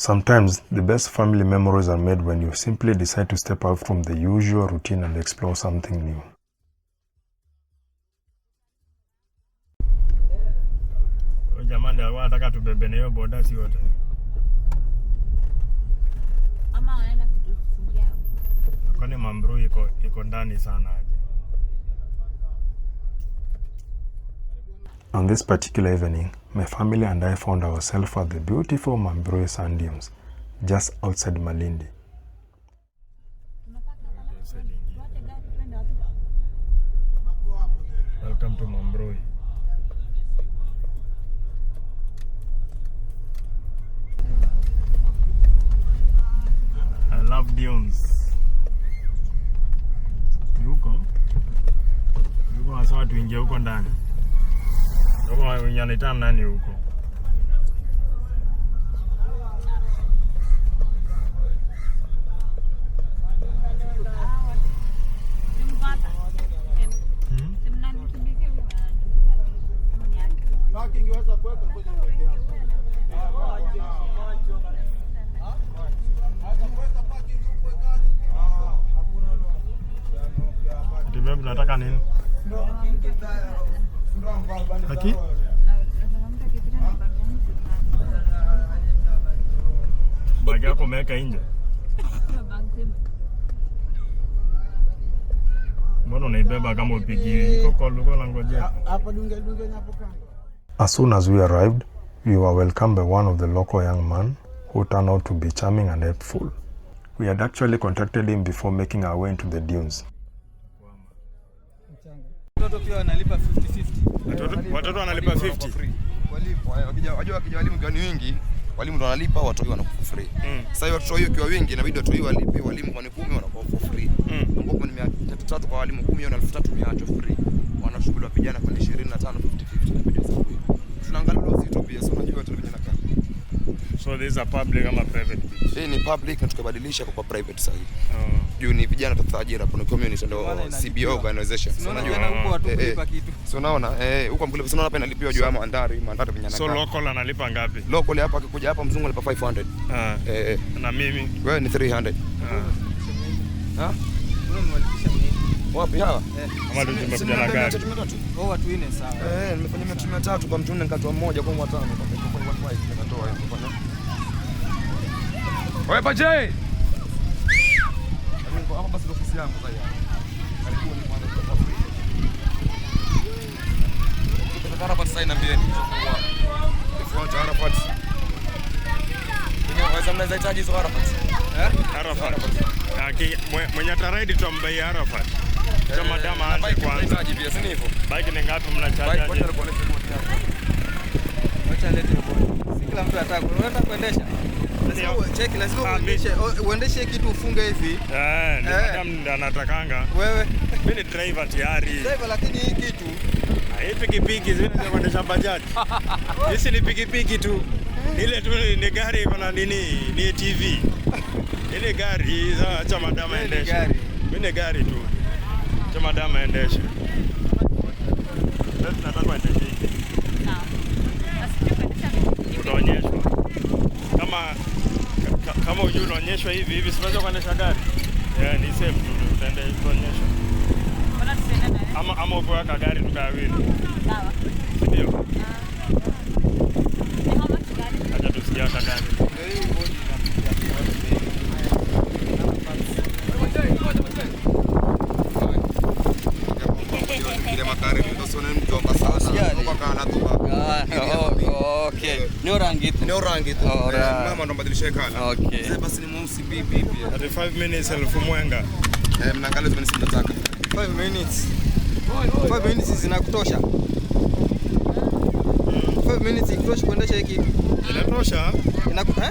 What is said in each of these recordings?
Sometimes the best family memories are made when you simply decide to step out from the usual routine and explore something new. Jamani wanataka tubebe nayo boda si wote. Ama wanaenda kutufungia. Kwani Mambrui iko ndani sana aje. On this particular evening, my family and I found ourselves at the beautiful Mambrui Sand Dunes, just outside Malindi. Welcome to Mambrui. I love dunes. Yuko hasa tuingie huko ndani. Huko wanaitana nani huko? Tibabu nataka nini? Haki? Bagi yako umeweka nje. Mbona unaibeba kama upigi? Iko kwa lugha la ngojea. As soon as we arrived, we were welcomed by one of the local young men who turned out to be charming and helpful. We had actually contacted him before making our way into the dunes. Watoto pia wanalipa 50-50. Watoto wanalipa 50. Wakija walimu kwa wingi, walimu ndo wanalipa, watoto wanakuwa free. Sasa hiyo watoto hiyo kwa wingi inabidi watoto walipe, walimu kwa 10 wanakuwa free. Ambapo ni 300 kwa walimu 10 na 3000 miacho free. Wanashughuliwa vijana kwa 25 50-50 inabidi sawa. Tunaangalia leo zito pia, sio unajua watu wenyewe nakaa. So these are public ama private beach? Hii ni public na tukabadilisha kwa private sasa hivi. Juu ni vijana tafuta ajira kuna community ndio CBO organization. So unajua huko watu kulipa kitu. So unaona huko mkule unaona hapa inalipiwa juu ya mandhari vijana. So local analipa ngapi? Local hapa akikuja hapa mzungu analipa 500. Na mimi wewe ni 300. Wewe unalipisha nini? Wapi hawa? Kama tumekuja na gari. Oh, watu 4 sawa. Nimefanya 300 kwa mtu nikatoa mmoja kwa watano kwa 1.5 nikatoa hapo. Wewe baje? Hapa basi ofisi yangu sasa. Karibuni kwanza kwa free. Tukitaka Arafat sign ambieni. Ifuata Arafat. Wewe mnaweza hitaji hizo Arafat. Arafat. Mwenye ataridi tuambai Arafat. Kama dama aanze kwanza. Pia si hivyo. Bike ni ngapi mnachaji? Wacha lete boda. Si kila mtu anataka kuendesha. Cheki lazima uendeshe kitu ufunge hivi. Ni madam ndo anatakanga. Wewe mimi ni driver tayari. Driver lakini hii kitu hii pikipiki zinaenda kuendesha bajaji. Hii ni pikipiki tu. Ile tu ni gari kuna nini? Ni TV. Ile gari acha madam aendeshe. Mimi ni gari tu. Acha madam aendeshe. Sasa nataka aendeshe. Sawa. Utaonyeshwa. Kama ujue unaonyeshwa hivi siweza kuendesha gari. Ni safe tutaenda kuonyeshwa. Bora tusiende naye. Ama ukiweka gari tukawili. Sawa. Ndio. Ni how much gari? Acha tusikie gari. hii bodi ile makari ndio sone mjomba sana kwa kana tu. Okay. Ni rangi tu. Mama ndo badilisha kana. Okay. Sasa basi ni mweusi bibi pia. 35 minutes elfu mwenga. Mnaangalia zile mnataka. 5 minutes. 5 minutes zinakutosha. 5 minutes ikutosha kuendesha hiki. Inatosha?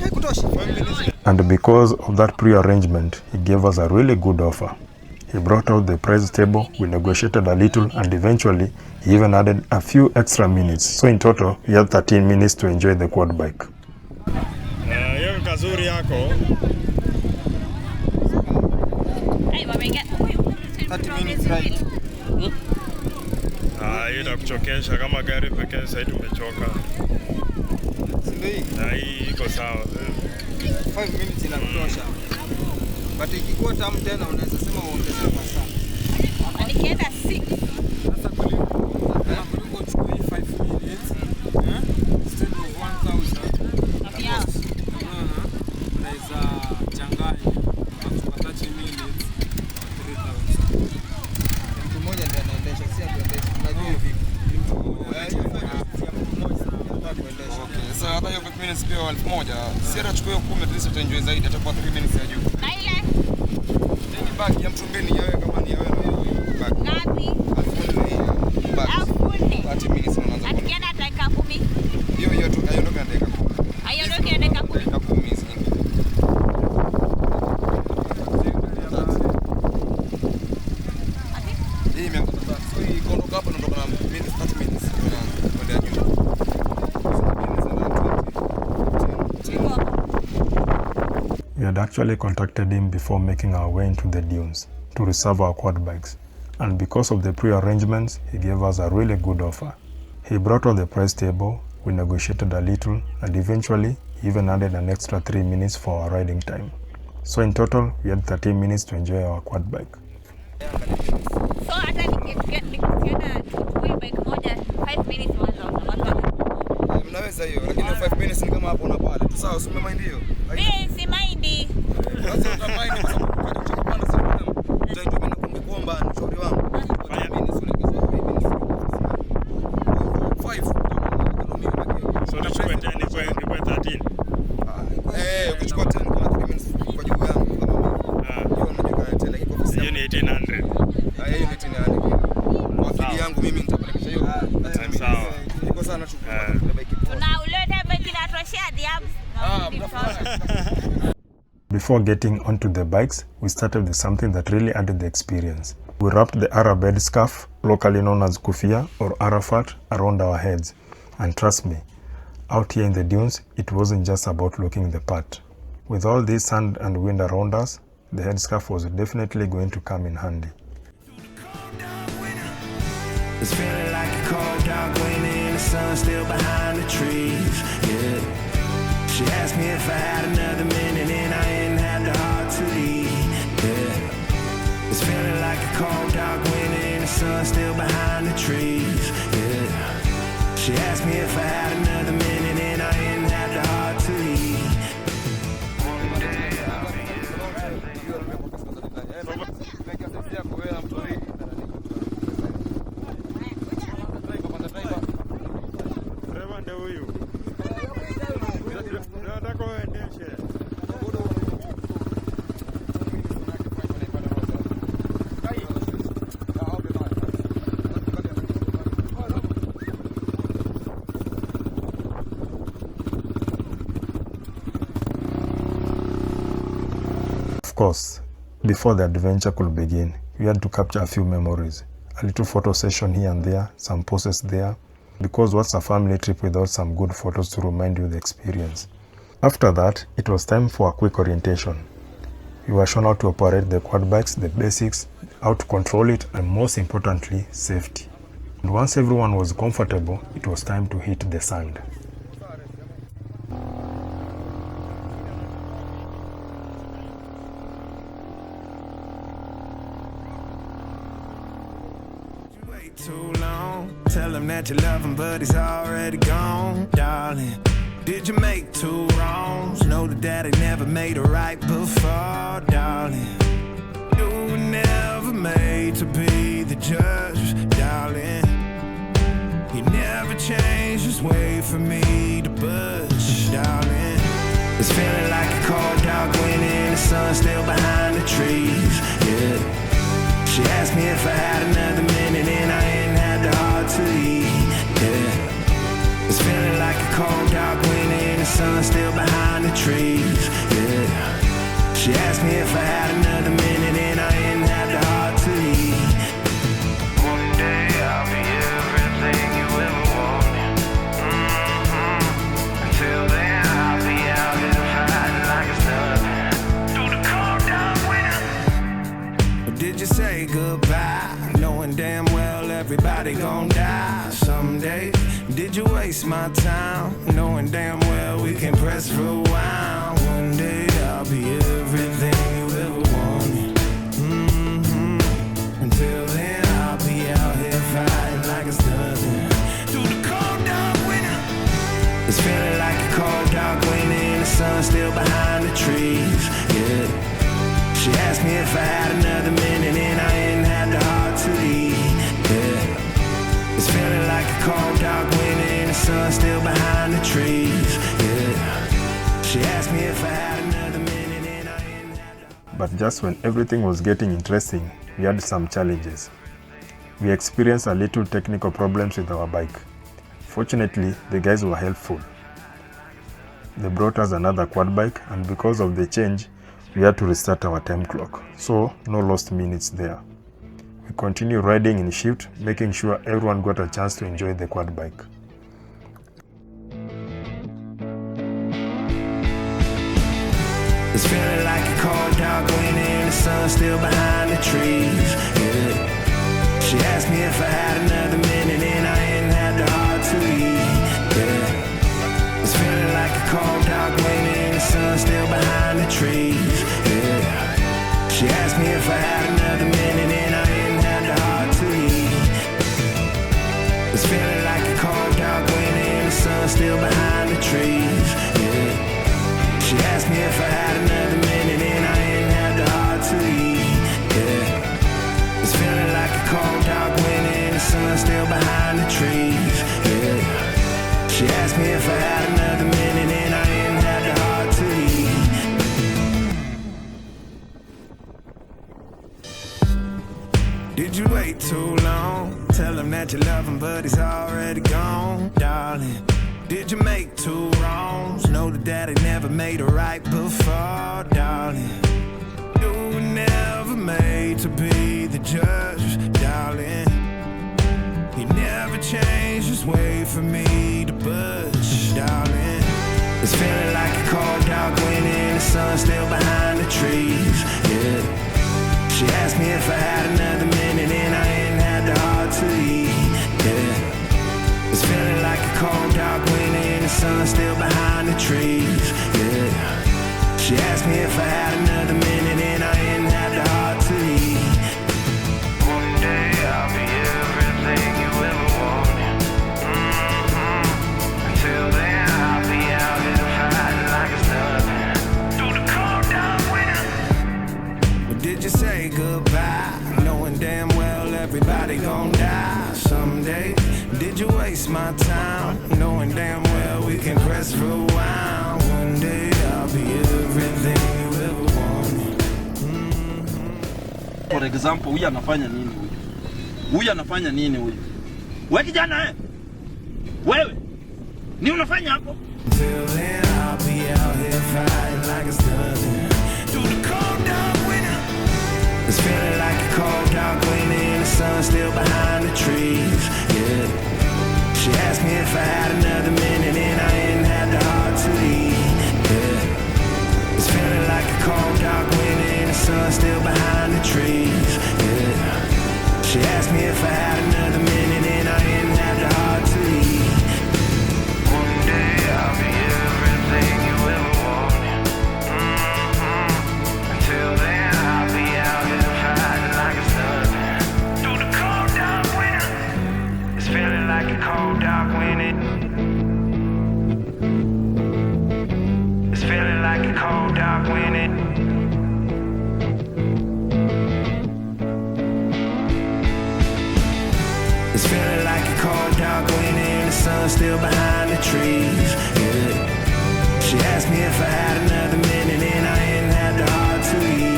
Haikutosha. 5 minutes. And because of that pre-arrangement, he gave us a really good offer. He brought out the price table, we negotiated a little, and eventually he even added a few extra minutes. So in total, we had 13 minutes to enjoy the quad bike. Hiyo kazuri yako. Hey, wameingia 30 minutes ride. Hiyo itakuchokesha kama gari pekee sasa tumechoka. Ndio hii. Hii iko sawa. 5 minutes inakutosha. But ikikuwa tamu tena unaweza sema uongezee masaa. Na nikienda 6. Sasa kuliko uchukue 5 minutes, instead of 1000. Yeah. Unaweza changanya kwa 30 minutes 3000. Mtu mmoja ndiye anaendesha, si atuendesha. Unajua vipi? Mtu mmoja anaendesha. Okay, sasa hata hiyo 5 minutes pia 1000. Si atachukua 10 at least utaenjoy zaidi hata kwa 3 minutes ya juu. Na ile Ni baki ya mtu mbili yawe kama ni yawe baki. ngapi? 1000. 30 minutes unaanza. Atikienda dakika 10. Hiyo tu aiondoka dakika 10. Aiondoke dakika 10. Dakika 10 hizi nyingi. Hii miaka tatu. So hii kondoka hapo ndio kuna minutes 30 minutes kwenda juu. We had actually contacted him before making our way into the dunes to reserve our quad bikes, and because of the pre-arrangements, he gave us a really good offer. He brought on the price table, we negotiated a little, and eventually he even added an extra 3 minutes for our riding time. So in total, we had 13 minutes to enjoy our quad bike. So hata nikienda kuchukua bike moja 5 minutes mwanzo. Mnaweza hiyo, lakini 5 minutes ni kama hapo na pale. Tu sawa, usime mind hiyo. Mimi si mind. Sasa utamind kwa sababu ukija kupanda sana utaenda kwenda kumkomba mshauri wangu. Fanya minutes unaongeza 5 minutes. 5 So tuchukue 10 kwa 13. Ukichukua 10 kuna 3 minutes kwa juu yangu kama mimi. Hiyo unajua tena lakini kwa Hiyo ni 1800. hiyo ni 1800. Kwa akili yangu mimi nitapelekesha hiyo. Sawa. Niko sana chukua bike. Tunauleta bike na toshia diabu. Before getting onto the bikes, we started with something that really added the experience. We wrapped the Arab scarf, locally known as Kufeyah or Arafat, around our heads. And trust me, out here in the dunes, it wasn't just about looking the part. With all this sand and wind around us, the headscarf was definitely going to come in handy. It's feeling like a cold dark winter, the sun still behind the trees. Yeah. She asked me if I had another minute and I didn't have the heart to leave. Yeah. It's feeling like a cold dark winter, the sun still behind the trees. Yeah. She asked me if I had another minute and I didn't have the heart to leave. One day I'll be Rema ndio huyu. Nataka uendeshe. Of course, before the adventure could begin, we had to capture a few memories. A little photo session here and there, some poses there, because what's a family trip without some good photos to remind you the experience? After that, it was time for a quick orientation. We were shown how to operate the quad bikes, the basics, how to control it, and most importantly, safety. And once everyone was comfortable, it was time to hit the sand. Wait too long. Tell him that you love him, but he's already gone, darling. Did you make 2 wrongs? Know that daddy never made a right before, darling. You were never made to be the judge, darling. You never changed, just wait for me to budge, darling. It's feeling like a cold dark winter and the sun still behind the trees, yeah. She asked me if I had another minute and I didn't have the heart to leave, yeah. It's feeling like a cold dark winter and the sun still behind the trees, yeah. She asked me if I had another minute and I didn't have the heart to leave. One day I'll be everything you ever wanted. Until then I'll be out here fighting like it's nothing. Through the cold dark winter. Or did you say goodbye, knowing damn well everybody gon' die someday? Did you waste my time, knowing damn well we can press rewind around. One day I'll be everything you ever wanted. Until then I'll be out here fighting like it's nothing. Through the cold dark winter, it's feeling like a cold dark winter and the sun still behind the trees. Yeah. She asked me if I had another minute and I ain't had the heart to leave. Yeah. It's feeling like a cold dark winter and the sun still behind the trees. Yeah. She asked me if I had another minute and I ain't had the... But just when everything was getting interesting, we had some challenges. We experienced a little technical problems with our bike. Fortunately, the guys were helpful. They brought us another quad bike, and because of the change, we had to restart our time clock. So, no lost minutes there. We continued riding in shift, making sure everyone got a chance to enjoy the quad bike. It's feeling like a cold dark winter and the sun still behind the trees. Yeah. She asked me if I had another minute and I ain't had the heart to leave. Yeah. It's feeling like a cold dark winter and the sun still behind the trees. Yeah. She asked me if I had another minute and I ain't had the heart to leave. It's feeling like a cold dark winter and the sun still behind the trees. Yeah. She asked me if I had another minute and I ain't had the heart to leave. Yeah. It's feeling like a cold dark winter and the sun still behind the trees. Yeah. She asked me if I had another minute and I ain't had the heart to leave. Did you wait too long? Tell him that you love him but he's already gone, darling. Did you make two wrongs? Know that daddy never made a right before, darling. You were never made to be the judge, darling. He never changed his way for me to budge, darling. It's feeling like a cold dark winter and the sun still behind the trees, yeah. She asked me if I had another minute and I ain't had the heart to leave, yeah. It's feeling like a cold dark winter and the sun still behind the trees, yeah. She asked me if I had another minute and I ain't had the heart to leave. One day I'll be everything you ever wanted. Until then I'll be out here fighting like it's nothing. Through the cold dark winter. But did you say goodbye, knowing damn well everybody gon' die someday? Did you waste my time, knowing damn well we can press rewind? One day I'll be everything you ever wanted. For example, huyu anafanya nini huyu? Huyu anafanya nini huyu? Wewe kijana wewe? Ni unafanya hapo? Till then I'll be out here fighting like it's nothing. Through the cold dark winter, it's feeling like a cold dark winter and the sun still behind the trees, yeah. She asked me if I had another minute and I ain't had the heart to leave, yeah. It's feeling like a cold dark winter and the sun still behind the trees, yeah. She asked me if I had another minute and I ain't had the heart to leave. One day I'll be everything you ever wanted. Until then I'll be out here fighting like it's nothing. Through the cold dark winter, it's feeling like a cold dark winter. It's feeling like a cold dark winter. It's feeling like a cold dark winter and the sun still behind the trees, yeah. She asked me if I had another minute and I ain't had the heart to leave,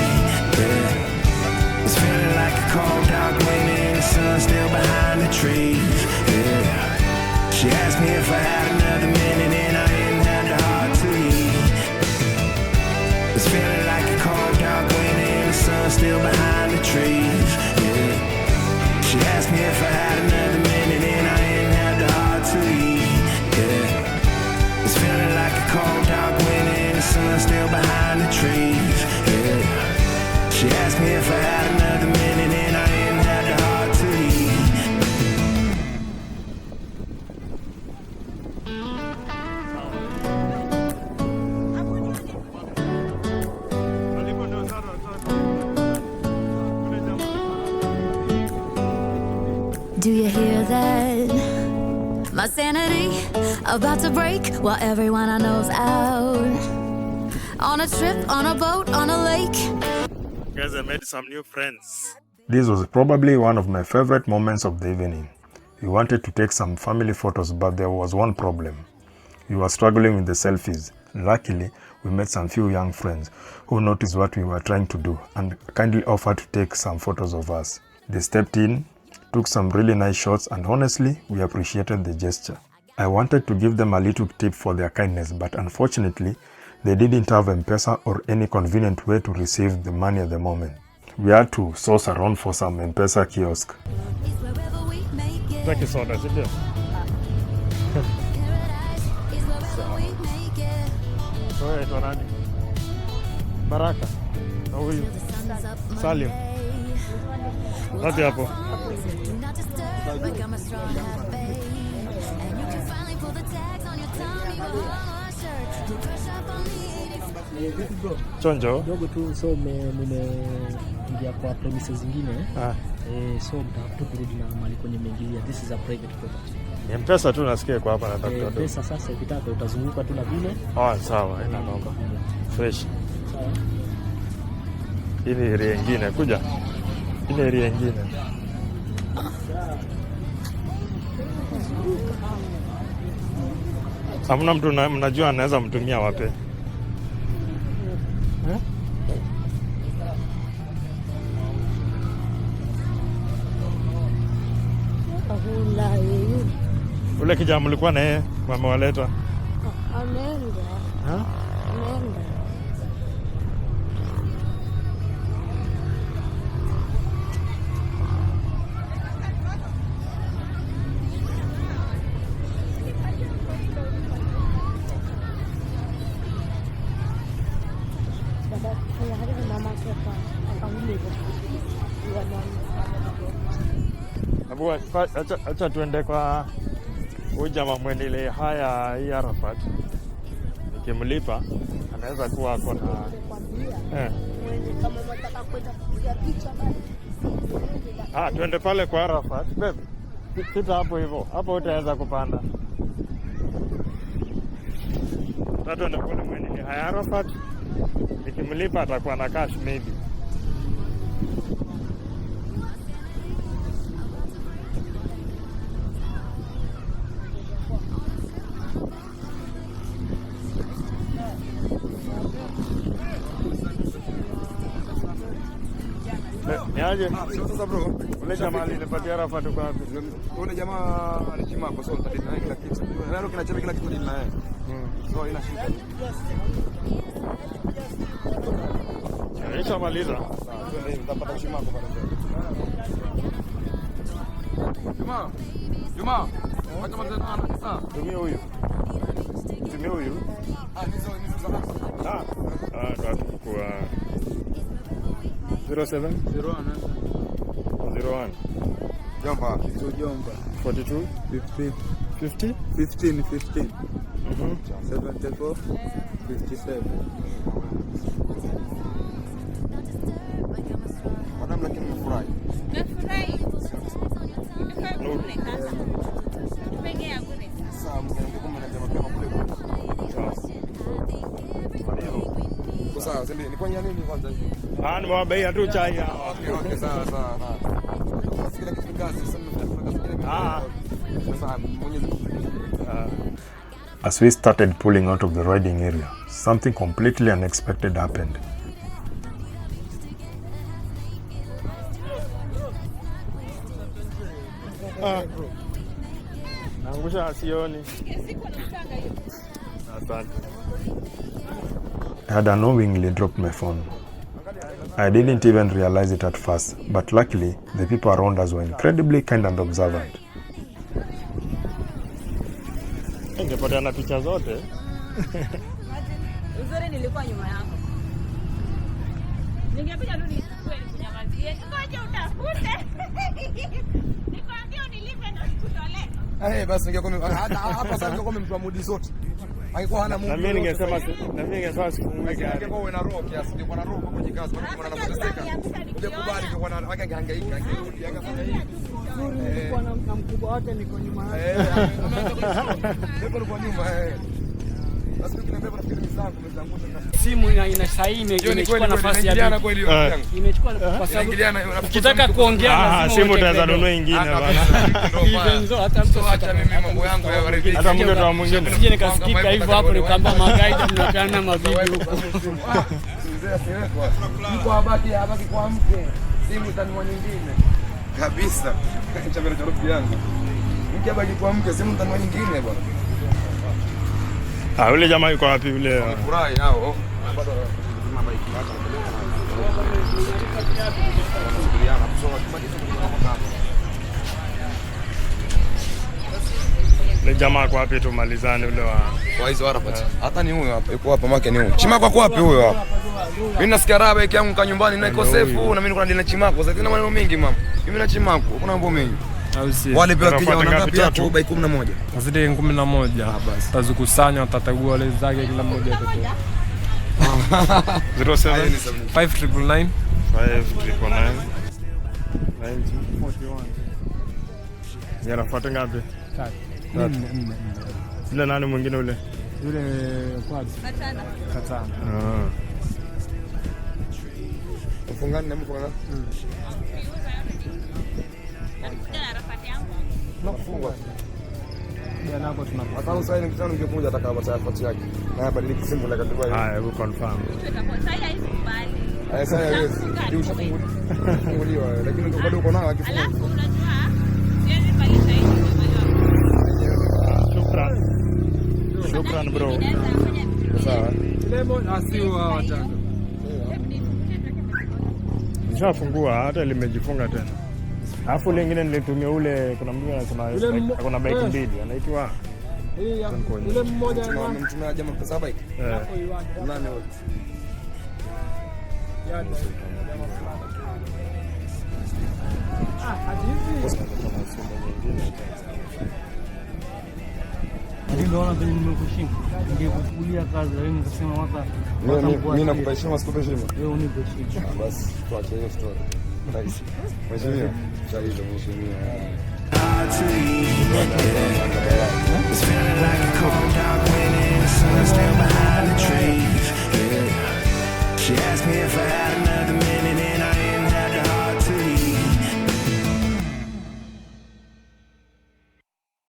yeah. It's feeling like a cold dark winter and the sun still behind the trees, yeah. She asked me if I had another minute and I ain't had the heart to leave. It's feeling like a cold dark winter and the sun still behind the trees, yeah. She asked me if I had another minute and I ain't had the heart to leave, yeah. It's feeling like a cold dark winter and the sun still behind the trees, yeah. She asked me if I had another minute and I ain't had the heart to leave. do you hear that? My sanity about to break while everyone I know's out. On a trip, on a boat, on a lake. Guys, I made some new friends. This was probably one of my favorite moments of the evening. We wanted to take some family photos, but there was one problem. We were struggling with the selfies. Luckily, we met some few young friends who noticed what we were trying to do and kindly offered to take some photos of us. They stepped in, took some really nice shots, and honestly, we appreciated the gesture. I wanted to give them a little tip for their kindness, but unfortunately, they didn't have M-Pesa or any convenient way to receive the money at the moment. We had to source around for some M-Pesa kiosk. Thank you so much. Baraka. Na huyu Salim. Hadi hapo. Chonjo. Dogo tu so nimeingia kwa premises zingine. So mtafuta kurudi na mali kwenye mmeingilia. This is a private property. M-Pesa tu nasikia kwa hapa nataka tu. Pesa sasa ukitaka utazunguka tu na vile. Sawa, ina namba. Fresh. Sawa. Ile area nyingine kuja. Ile area nyingine. Hamna mtu mnajua anaweza mtumia wapi? Ule kijana mlikuwa na yeye wamewaleta? Ameenda. Ameenda. Acha tuende kwa huyu jamaa mwenile haya hii Arafat. Nikimlipa anaweza kuwa ako na Kama unataka kwenda kupiga picha basi. Tuende pale kwa Arafat. Babe, pita hapo hivyo. Hapo utaweza kupanda. Tuende kule mwenile haya Arafat. Nikimlipa atakuwa na cash maybe. Niaje? Sasa bro, ule jamaa alinipatia Arafat kwa wapi? Ule jamaa alijima kwa sababu tatizo kila kitu. Leo kinacheza kila kitu na yeye. So ina shida. Aisha maliza. Twende utapata ushima kwa pale. Juma. Acha maliza na. Tumia huyu. Tumia huyu. Nizo za. Kwa 07 01 Jomba. 42 50 50 15 15. 74 57. Madam lakini nimefurahi. Nafurahi. Tumegea kule. Sasa mgeni kama na jamaa kama kule. Sasa ni kwa nini kwanza hivi? Nimewabia tu chai hawa. Okay, sawa. Kila kitu kazi sasa As we started pulling out of the riding area, something completely unexpected happened. Naangusha asioni. Asante. I had unknowingly dropped my phone. I didn't even realize it at first, but luckily, the people around us were incredibly kind and observant. Ningepata na picha zote. Uzuri nilikuwa nyuma yako. Ningepiga tu nisikue nikunyamazie. Ngoja utafute. Nikwambia unilipe na nikutolea. basi ningekuwa hapa sasa ningekuwa mtu wa mudi zote. Haikuwa hana Mungu. Na mimi ningesema sifungue gari. Ningekuwa wewe na roho kiasi, ningekuwa na roho kwenye kazi, kwa maana anapoteseka. Ungekubali kwa na hangaika, angerudi angefanya hivi. Uzuri nilikuwa na mkubwa wake niko nyuma yake. Niko kwa nyuma Basi nikiambia kwa fikiri zangu umezanguka. Simu ina saini imechukua nafasi ya jana kweli yangu. Imechukua kwa sababu ukitaka kuongea lazima simu utaweza nunua nyingine bana. Hizo hata mtu acha mimi mambo yangu ya waridi. Hata mtu wa mwingine. Sije nikasikika hivyo hapo nikamwambia magaida mnapeana mabibi huko. Mko habaki kwa mke. Simu tanua nyingine. Kabisa. Chamera cha rafiki yangu. Mke habaki kwa mke, simu tanua nyingine bwana. Yule jamaa yuko wapi yule? Furahi hao. Bado le jamaa kwa wapi tumalizane ule wa hizo Arafat. Hata ni huyo hapa, yuko hapa make ni huyo. Chimako kwa wapi huyo hapa? Mimi nasikia raha yake yangu nyumbani na iko safe na mimi niko na Chimako. Sasa kuna maneno mengi mama. Mimi na Chimako, kuna mambo mengi. Wale pia kijana wangapi hapo by 11. Azidi 11. Basi. Tazikusanya watachagua wale zake kila mmoja pekee. 07 5999 5999 9041. Arafat ngapi? 4. Yule nani mwingine ule? Yule kwa Katana. Mfungani na mfungana. Nafungwa. Ndio napo tunapata. Hata usaini mkutano ungekuja atakapata Arafat yake. Na hapa ni simple like Dubai. Haya, we confirm. Sasa hiyo ndio ushafunguliwa lakini ndio bado uko nao akifunga. Alafu unajua siwezi maliza hivi. Shukran bro. Sawa. Lemon asiwa wajanga. Nishafungua hata limejifunga tena. Alafu lingine nilitumia ule kuna mtu anasema kuna bike mbili anaitwa Ule mmoja mtumia jamaa pesa bike. Nani wote? ndio naona kwenye nimekushinda. Ningekuchukulia kazi lakini nikasema hata mimi nakupa heshima sikupe heshima. Wewe unipe heshima. Basi tuache hiyo story. Nice. Mheshimiwa, chalizo mheshimiwa.